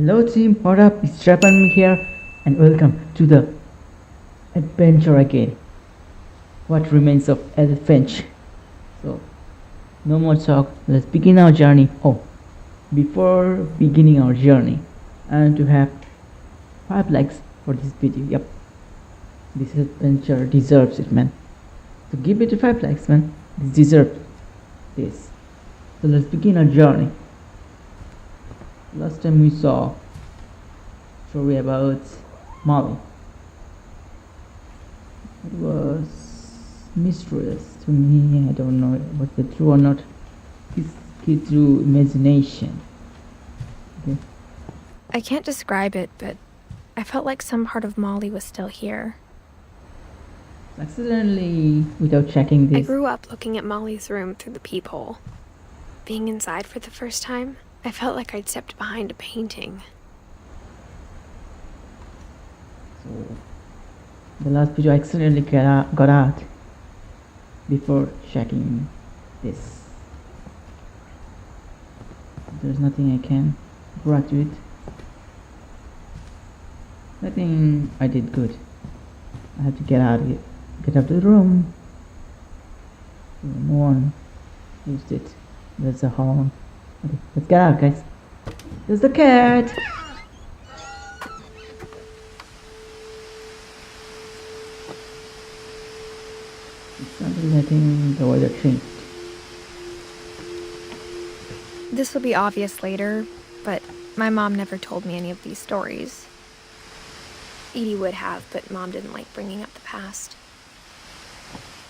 Hello team, what up? It's Jpranmik here and welcome to the adventure again. What remains of Edith Finch. So, no more talk, let's begin our journey. Oh, before beginning our journey, I want to have 5 likes for this video. Yep, this adventure deserves it, man. So give it 5 likes, man. This deserves this. So let's begin our journey. Last time we saw story about Molly. It was mysterious to me. I don't know was it true or not. It's kid through imagination. Okay. I can't describe it, but I felt like some part of Molly was still here. Accidentally, without checking this. I grew up looking at Molly's room through the peephole. Being inside for the first time, I felt like I'd stepped behind a painting. So, the last video I accidentally got out before checking this. There's nothing I can graduate. I think I did good. I have to get out of here. Get out of the room. No one used it. There's a horn. Okay, let's get out, guys. There's the cat. Suddenly I think the weather changed. This will be obvious later, but my mom never told me any of these stories. Edie would have, but Mom didn't like bringing up the past.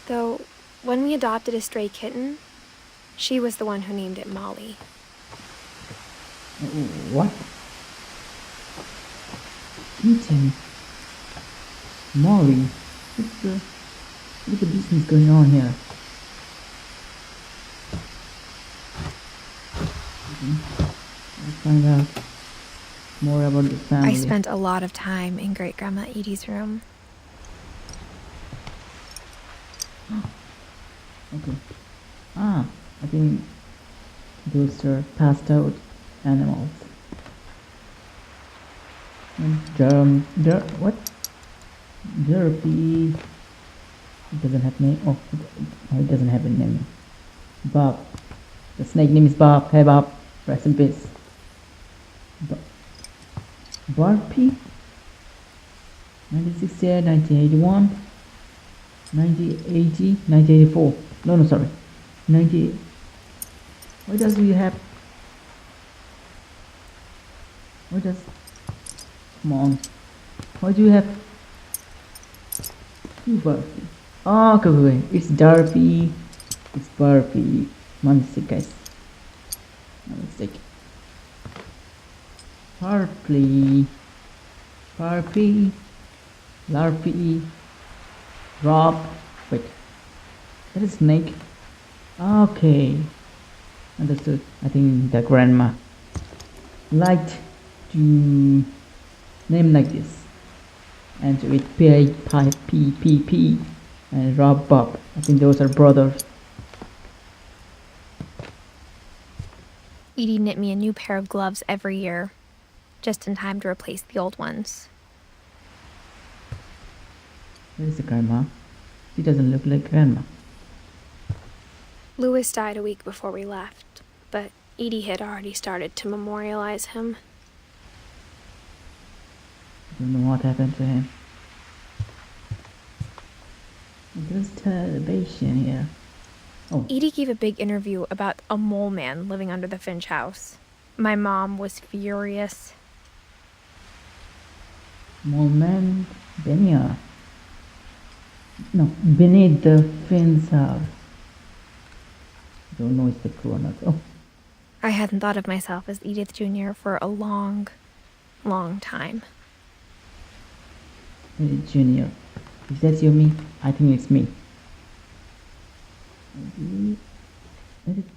Though, when we adopted a stray kitten, she was the one who named it Molly. What? Kitten? Molly? What's the business going on here? Let's find out more about the family. I spent a lot of time in Great-Grandma Edie's room. Okay. I think those are passed out animals. And what? Derpy. It doesn't have name. Oh, it doesn't have a name. Bob. The snake name is Bob. Hey Bob. Rest in peace. Barpy. 1968, 1981, 1980, 1984. No, sorry. 90. Why does we have? Why does? Come on. Why do you have two Barpy? Oh, okay. It's Darby. It's Barpy. My mistake, guys. My mistake. Barpy. Larpy. Rob. Wait. That is snake. Okay. Understood. I think the grandma liked to name like this. And with P and Rob Bob. I think those are brothers. Edie knit me a new pair of gloves every year, just in time to replace the old ones. Where is the grandma? She doesn't look like grandma. Louis died a week before we left, but Edie had already started to memorialize him. I don't know what happened to him. There's television here. Oh. Edie gave a big interview about a mole man living under the Finch house. My mom was furious. Mole man, Benia. No, beneath the Finch house. Don't know if it's true or not. Oh. I hadn't thought of myself as Edith Jr. for a long, long time. Edith Jr. Is that you, me? I think it's me.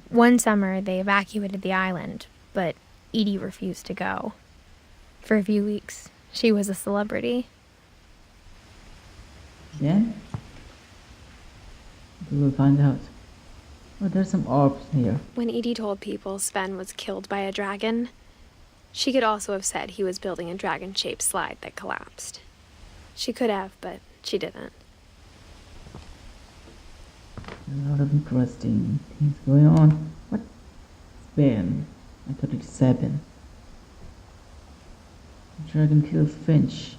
One summer, they evacuated the island, but Edie refused to go. For a few weeks, she was a celebrity. Then? We will find out. Oh, there's some orbs here. When Edie told people Sven was killed by a dragon, She could also have said he was building a dragon-shaped slide that collapsed. She could have, but she didn't. A lot of interesting things going on. What? Ben? I thought it's 7. Dragon kills Finch.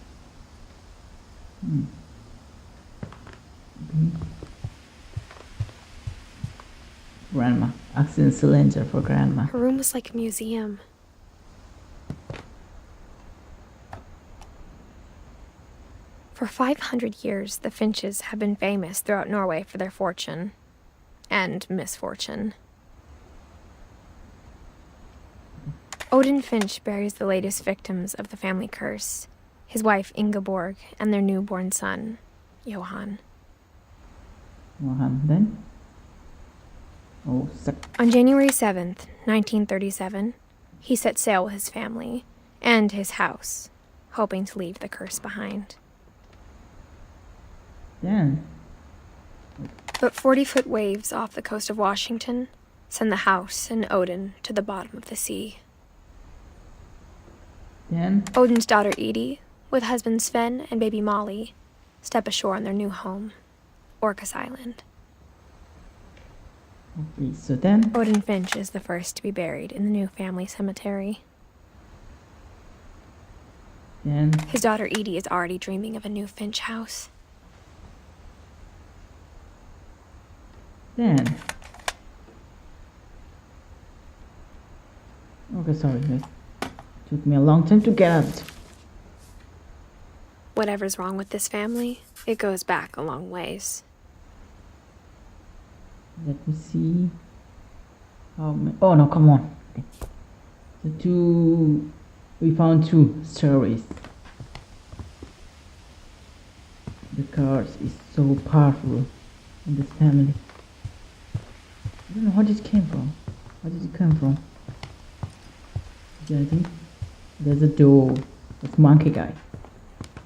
Okay. Grandma. Oxygen cylinder for grandma. Her room was like a museum. For 500 years, the Finches have been famous throughout Norway for their fortune. And misfortune. Odin Finch buries the latest victims of the family curse, his wife Ingeborg and their newborn son, Johan. Johan then? Oh, On January 7th, 1937, he set sail with his family and his house, hoping to leave the curse behind. Then? But 40-foot waves off the coast of Washington send the house and Odin to the bottom of the sea. Then? Odin's daughter Edie, with husband Sven and baby Molly, step ashore on their new home, Orcas Island. Okay, so then? Odin Finch is the first to be buried in the new family cemetery. Then? His daughter Edie is already dreaming of a new Finch house. Then? Okay, sorry guys. Took me a long time to get out. Whatever's wrong with this family, it goes back a long ways. Let me see. How many? Oh no, come on. Okay. We found 2 stories. The curse is so powerful in this family. I don't know how it came from. Where did it come from? I think there's a door. That's monkey guy.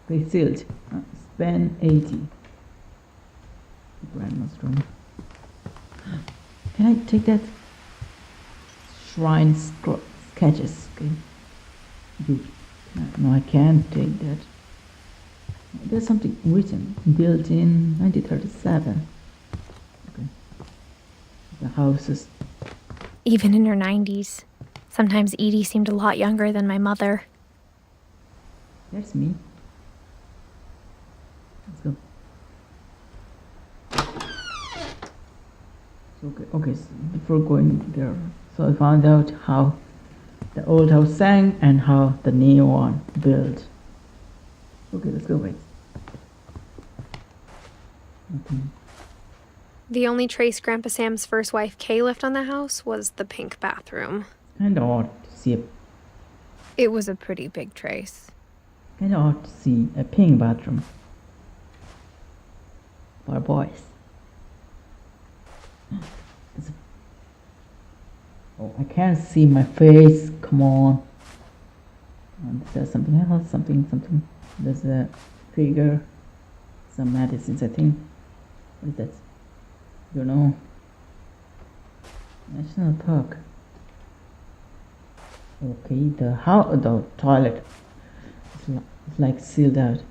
They sealed. Span 80. Grandma's room. Can I take that? Shrine sketches. Okay. Good. No, I can't take that. There's something written. Built in 1937. Okay. The houses. Even in her 90s. Sometimes Edie seemed a lot younger than my mother. That's me. Let's go. Okay, so before going there, so I found out how the old house sang and how the new one built. Okay, let's go wait. Okay. The only trace Grandpa Sam's first wife Kay left on the house was the pink bathroom. Kinda odd to see It was a pretty big trace. a pink bathroom for boys. Oh, I can't see my face. Come on. There's something else. Something. There's a figure. Some medicines, I think. What is that? Don't know. National Park. Okay, the toilet is like sealed out.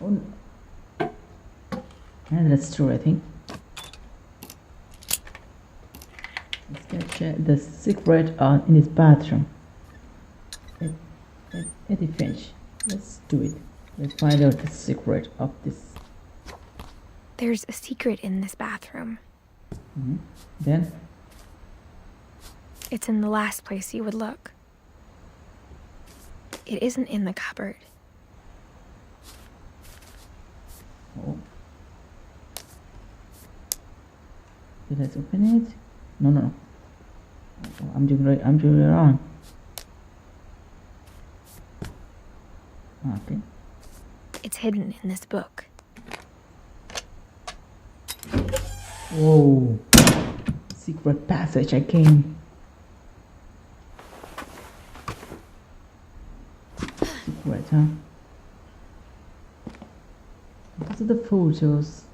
Oh, and that's true, I think. Let's get check the secret in his bathroom. Edith Finch. Let's do it. Let's find out the secret of this. There's a secret in this bathroom. Then? It's in the last place you would look. It isn't in the cupboard. Oh. Did I open it? No. Oh, I'm doing it wrong. Okay. It's hidden in this book. Whoa. Secret passage again. Secret, huh? These are the photos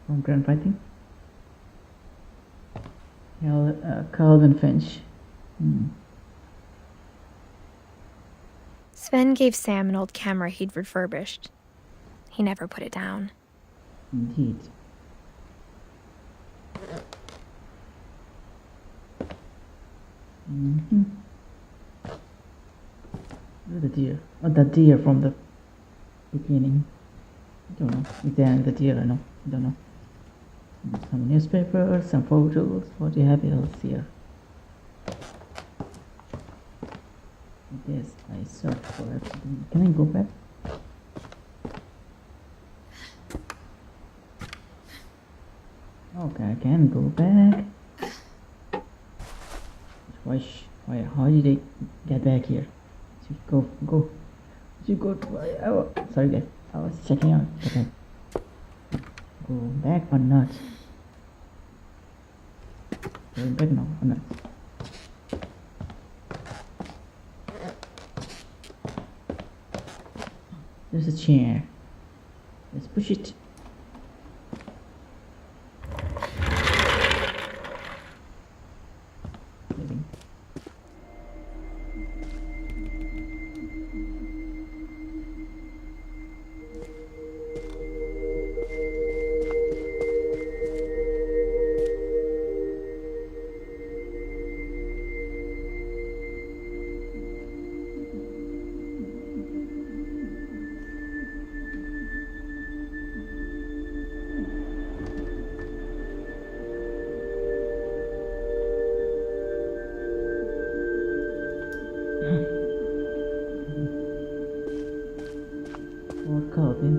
from grandpa, I think. Calvin Finch, Sven gave Sam an old camera he'd refurbished. He never put it down. Indeed. The deer. Oh, the deer from the beginning. I don't know. Is there the deer or no? I don't know. Some newspapers, some photos. What do you have else here? Yes, I searched for it. Can I go back? Okay, I can go back. Why? How did I get back here? Go. Sorry guys, I was checking out. Okay. Go back or not? Going back now or not? There's a chair. Let's push it. Maybe. Calvin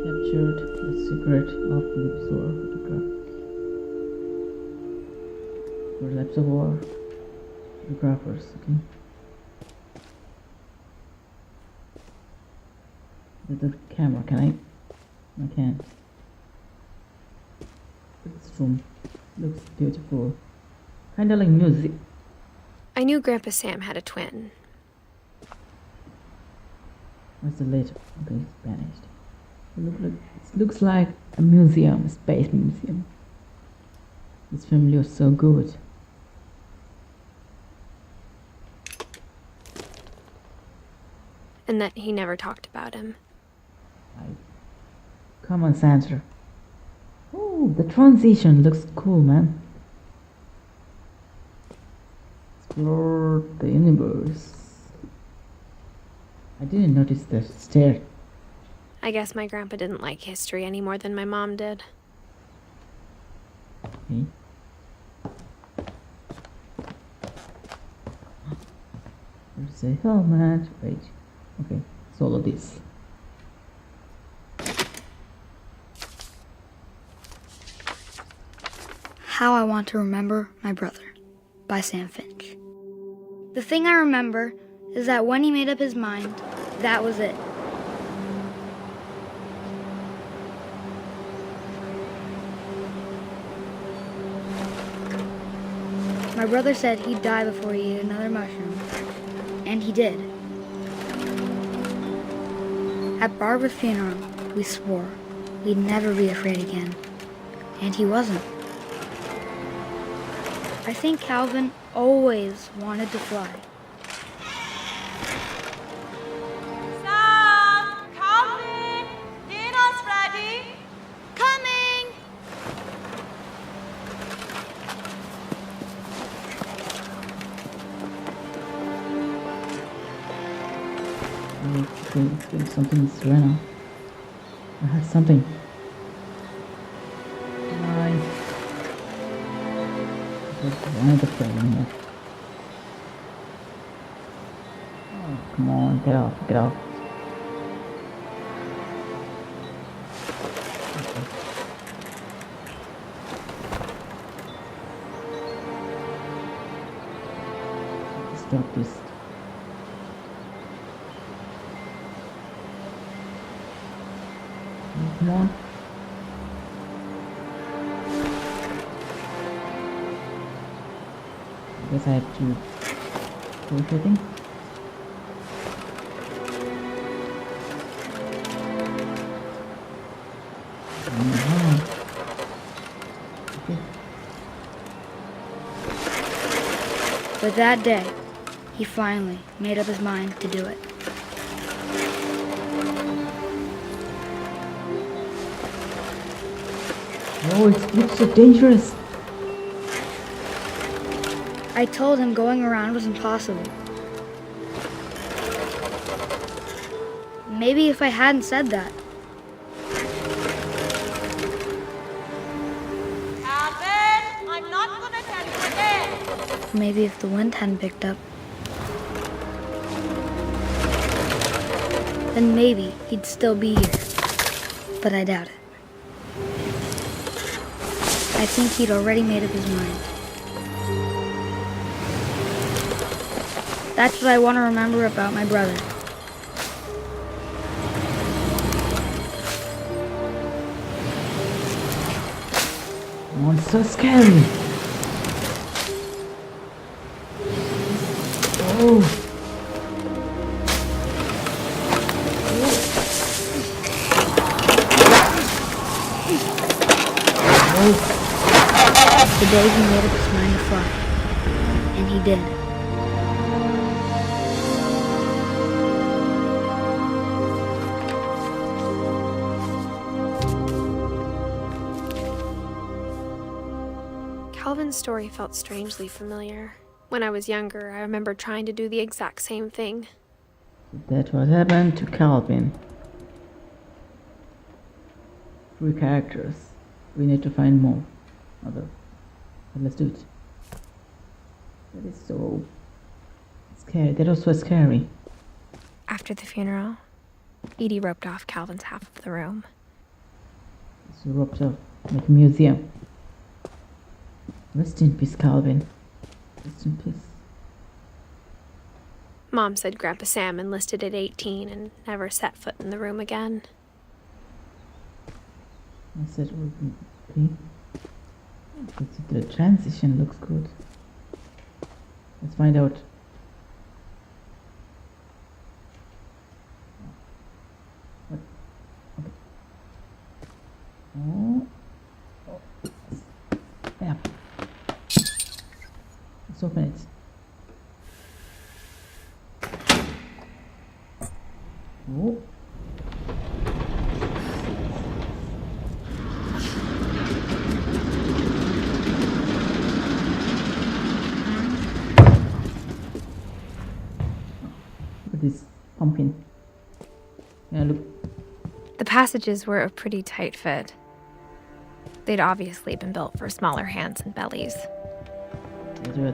captured the secret of lips war photograph. For lapse of war photographers, okay. With the camera, can I can't. This room looks beautiful. Kinda like music. I knew Grandpa Sam had a twin. What's the later? Okay, it's vanished. It looks like a museum, a space museum. This family was so good. And that he never talked about him. Come on, Sandra. Oh, the transition looks cool, man. Explore the universe. I didn't notice the stair. I guess my grandpa didn't like history any more than my mom did. Okay. Let's say helmet. Wait. Okay. Solo this. How I Want to Remember My Brother by Sam Finch. The thing I remember is that when he made up his mind, that was it. My brother said he'd die before he ate another mushroom, and he did. At Barbara's funeral, we swore we'd never be afraid again, and he wasn't. I think Calvin always wanted to fly. Okay, something is Serena. I had something. Nice. There's another frame here. Oh, come on, get off, get off. Okay. Let's stop this. Come on. I guess I have to push, I think. Okay. But that day, he finally made up his mind to do it. Oh, it looks so dangerous. I told him going around was impossible. Maybe if I hadn't said that. Calvin, I'm not gonna tell you again. Maybe if the wind hadn't picked up. Then maybe he'd still be here. But I doubt it. I think he'd already made up his mind. That's what I want to remember about my brother. Oh, it's so scary. Oh. The day he made up his mind to fly. And he did. Calvin's story felt strangely familiar. When I was younger, I remember trying to do the exact same thing. That's what happened to Calvin. 3 characters. We need to find more. But let's do it. That is so scary. That was so scary. After the funeral, Edie roped off Calvin's half of the room. It's roped off like a museum. Rest in peace, Calvin. Rest in peace. Mom said Grandpa Sam enlisted at 18 and never set foot in the room again. I said, okay. The transition looks good. Let's find out. What? Okay. Oh. Yeah. Let's open it. Oh. This pumpkin. Yeah, look. The passages were a pretty tight fit. They'd obviously been built for smaller hands and bellies. That way.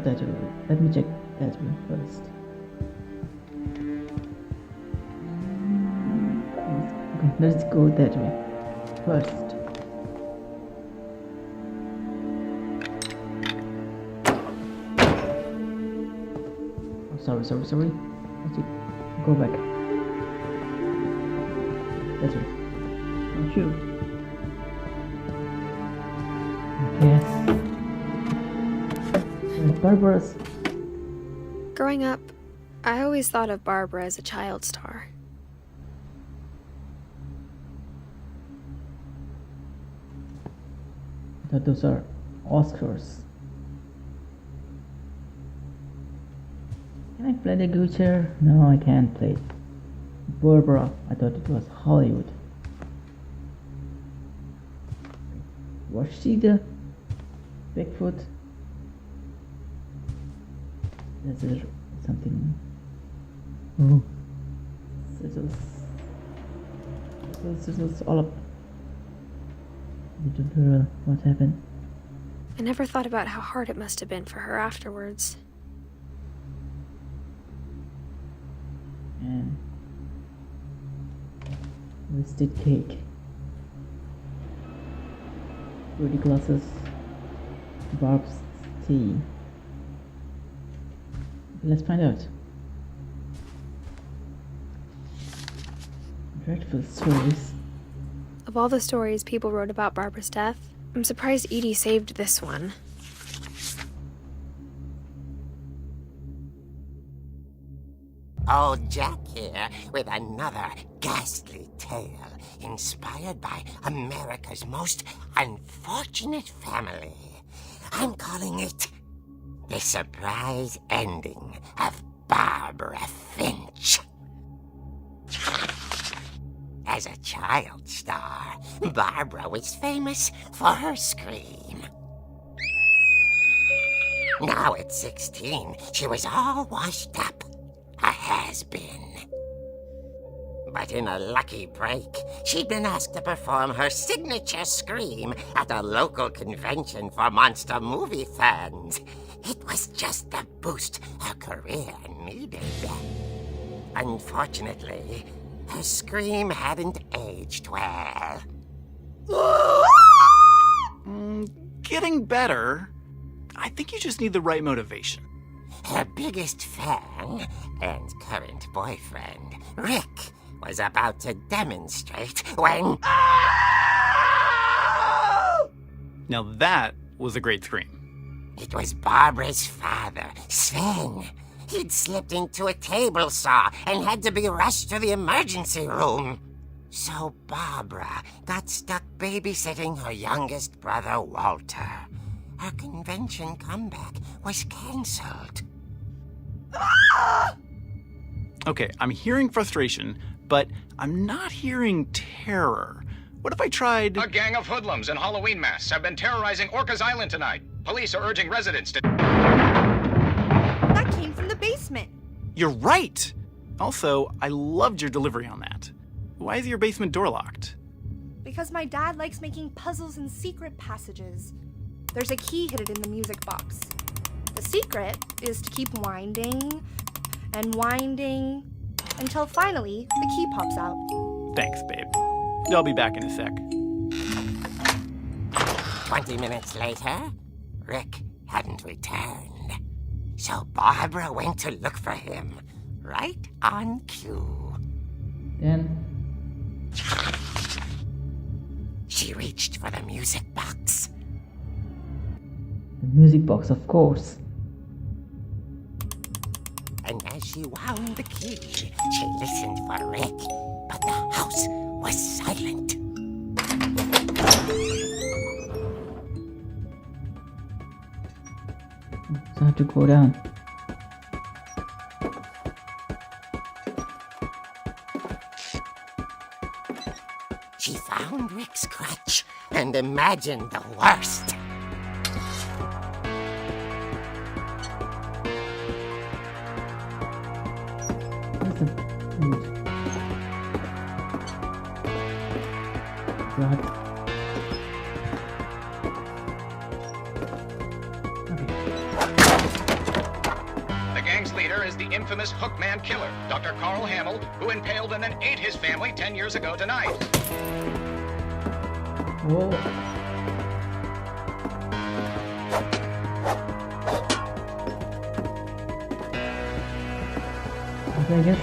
Let me check that way first. Okay, let's go that way first. Oh, sorry. Let's go back. That way. Oh, shoot. Yes. Barbara's. Growing up, I always thought of Barbara as a child star. I thought those are Oscars. Can I play the guitar? No, I can't play. Barbara, I thought it was Hollywood. Was she the Bigfoot? Is there something? Oh, this was all up. Little girl, what happened? I never thought about how hard it must have been for her afterwards. And twisted cake. Pretty glasses. Barb's tea. Let's find out. Dreadful stories. Of all the stories people wrote about Barbara's death, I'm surprised Edie saved this one. Old Jack here with another ghastly tale inspired by America's most unfortunate family. I'm calling it the surprise ending of Barbara Finch. As a child star, Barbara was famous for her scream. Now at 16, she was all washed up, a has-been. But in a lucky break, she'd been asked to perform her signature scream at a local convention for monster movie fans. It was just the boost her career needed. Unfortunately, her scream hadn't aged well. Getting better. I think you just need the right motivation. Her biggest fan and current boyfriend, Rick, was about to demonstrate when... Now that was a great scream. It was Barbara's father, Sven. He'd slipped into a table saw and had to be rushed to the emergency room. So Barbara got stuck babysitting her youngest brother, Walter. Her convention comeback was cancelled. Okay, I'm hearing frustration, but I'm not hearing terror. What if I tried... A gang of hoodlums in Halloween masks have been terrorizing Orcas Island tonight. Police are urging residents to... That came from the basement. You're right! Also, I loved your delivery on that. Why is your basement door locked? Because my dad likes making puzzles and secret passages. There's a key hidden in the music box. The secret is to keep winding and winding until finally the key pops out. Thanks, babe. I'll be back in a sec. 20 minutes later, Rick hadn't returned. So Barbara went to look for him, right on cue. Then She reached for the music box. the music box, of course. And as she wound the key, she listened for Rick, but the house was silent. So I have to go down. She found Rick's crutch and imagined the worst. Where's the food? God. The gang's leader is the infamous Hookman Killer, Dr. Carl Hamill, who impaled and then ate his family 10 years ago tonight. Whoa. Okay, I guess. I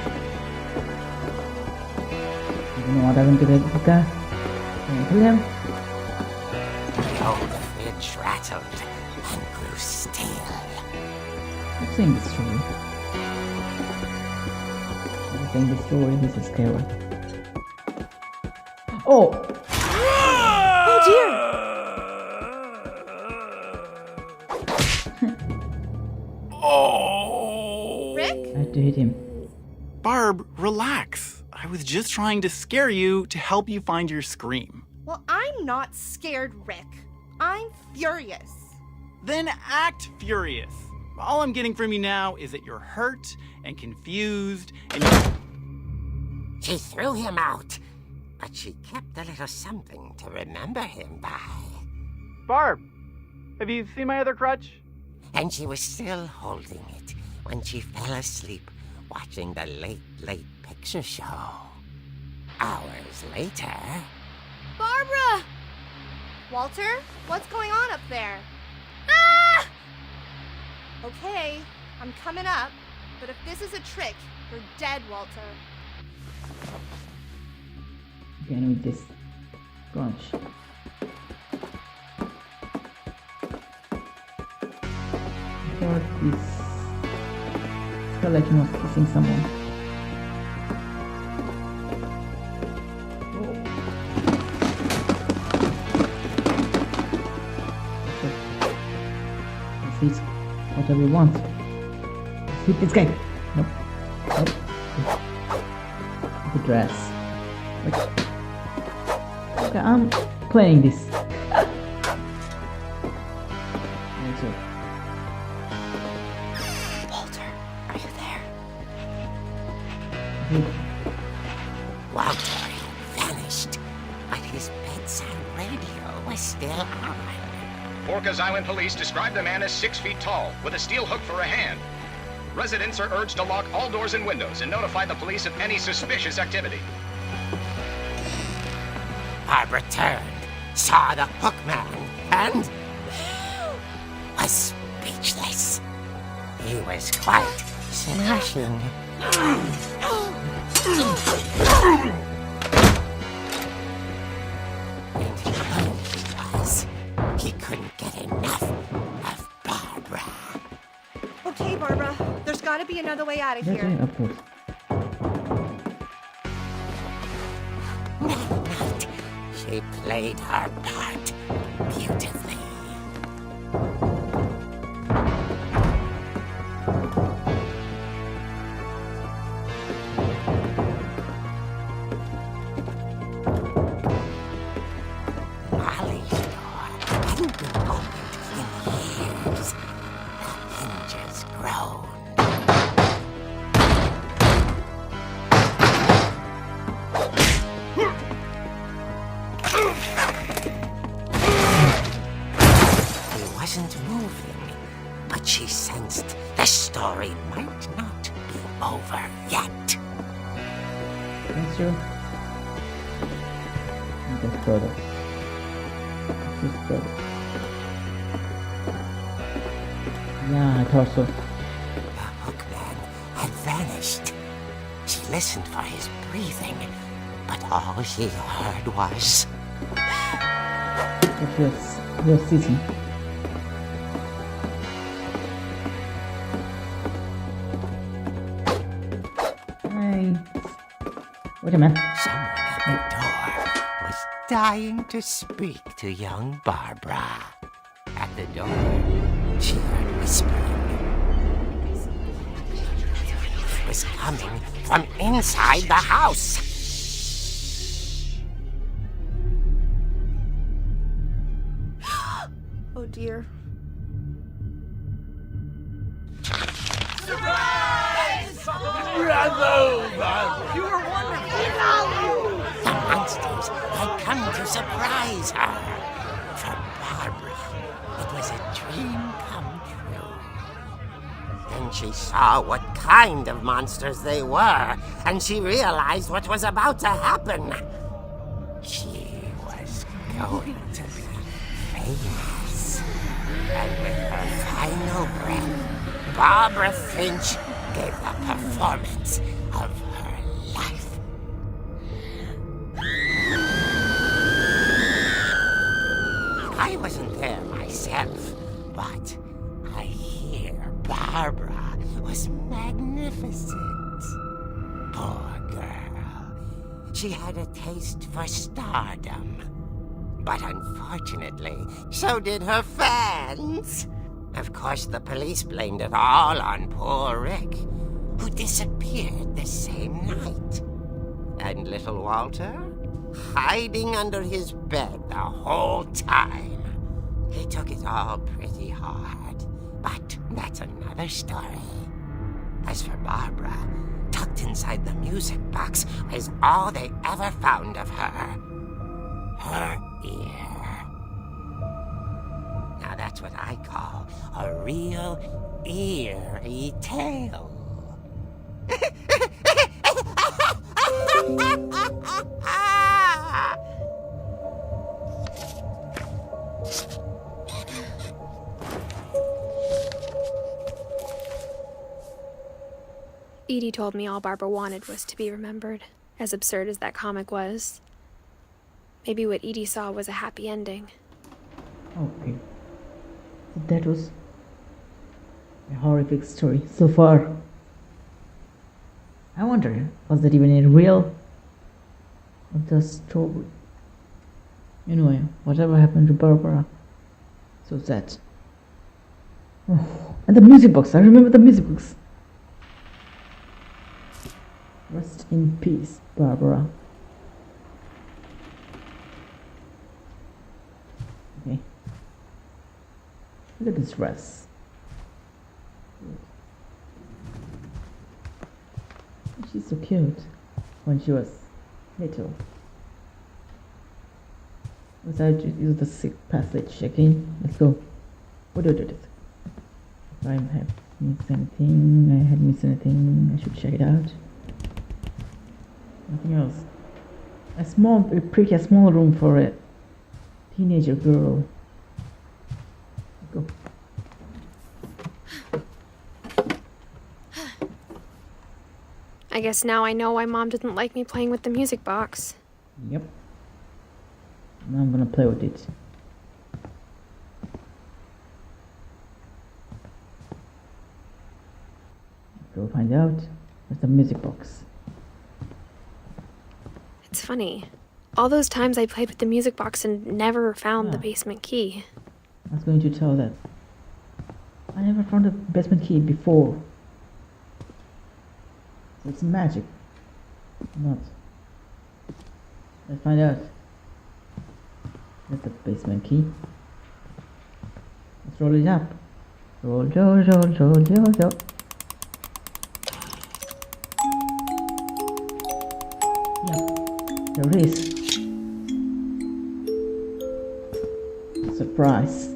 don't know what happened to that guy. Can I kill him? The old fridge rattled and grew still. I'm saying the story. I'm saying the story. This is scary. Oh! Oh dear! Oh! Rick? I have to hit him. Barb, relax. I was just trying to scare you to help you find your scream. Well, I'm not scared, Rick. I'm furious. Then act furious. All I'm getting from you now is that you're hurt and confused and She threw him out, but she kept a little something to remember him by. Barb, have you seen my other crutch? And she was still holding it when she fell asleep watching the late picture show. Hours later... Barbara! Walter, what's going on up there? Ah! Okay, I'm coming up, but if this is a trick, you're dead, Walter. Again with this crunch. I thought this felt like he was kissing someone. What's whatever you want. Hit this guy. Nope. Nope. The dress. Okay, I'm playing this. Walter, are you there? Walter had vanished, but his bedside radio was still on. Orcas Island police describe the man as 6 feet tall, with a steel hook for a hand. Residents are urged to lock all doors and windows and notify the police of any suspicious activity. Barbara turned, saw the hook man, and was speechless. He was quite smashing. And he couldn't get enough of Barbara. Okay, Barbara, there's gotta be another way out of Okay, here. of course. That night, she played her part beautifully. Molly's door hadn't been opened in years. The hinges groaned. He wasn't moving, but she sensed the story might not be over yet. That's true. That's brother. This brother. Yeah, I thought so. The hookman had vanished. She listened for his breathing, but all she heard was... But you're sitting. Hey. Wait a minute. Someone at the door was dying to speak to young Barbara. At the door, she heard whispering. It was coming from inside the house. Oh dear. The monsters had come to surprise her. For Barbara, it was a dream come true. Then she saw what kind of monsters they were, and she realized what was about to happen. She was going to be famous. And with her final breath, Barbara Finch gave the performance of her life. I wasn't there myself, but I hear Barbara was magnificent. Poor girl. She had a taste for stardom. But unfortunately, so did her fans. Of course, the police blamed it all on poor Rick, who disappeared the same night. And little Walter? Hiding under his bed the whole time. He took it all pretty hard, but that's another story. As for Barbara, tucked inside the music box was all they ever found of her. Her ear. Now that's what I call a real eerie tale. Edie told me all Barbara wanted was to be remembered, as absurd as that comic was. Maybe what Edie saw was a happy ending. Okay. So that was a horrific story so far. I wonder, was that even a real or just story? Anyway, whatever happened to Barbara? So sad. Oh. And the music box. I remember the music box. Rest in peace, Barbara. Okay. Look at this dress. She's so cute when she was little. Let's use the sick passage again. Let's go. What do I do this? If I have missed anything, I had missed anything, I should check it out. Nothing else. A small room for a teenager girl. Go. I guess now I know why Mom didn't like me playing with the music box. Yep. Now I'm gonna play with it. Go find out. Where's the music box? It's funny. All those times I played with the music box and never found the basement key. I was going to tell that. I never found the basement key before. So it's magic. Not. Let's find out. That's the basement key. Let's roll it up. Roll. Yeah, there it is. Surprise.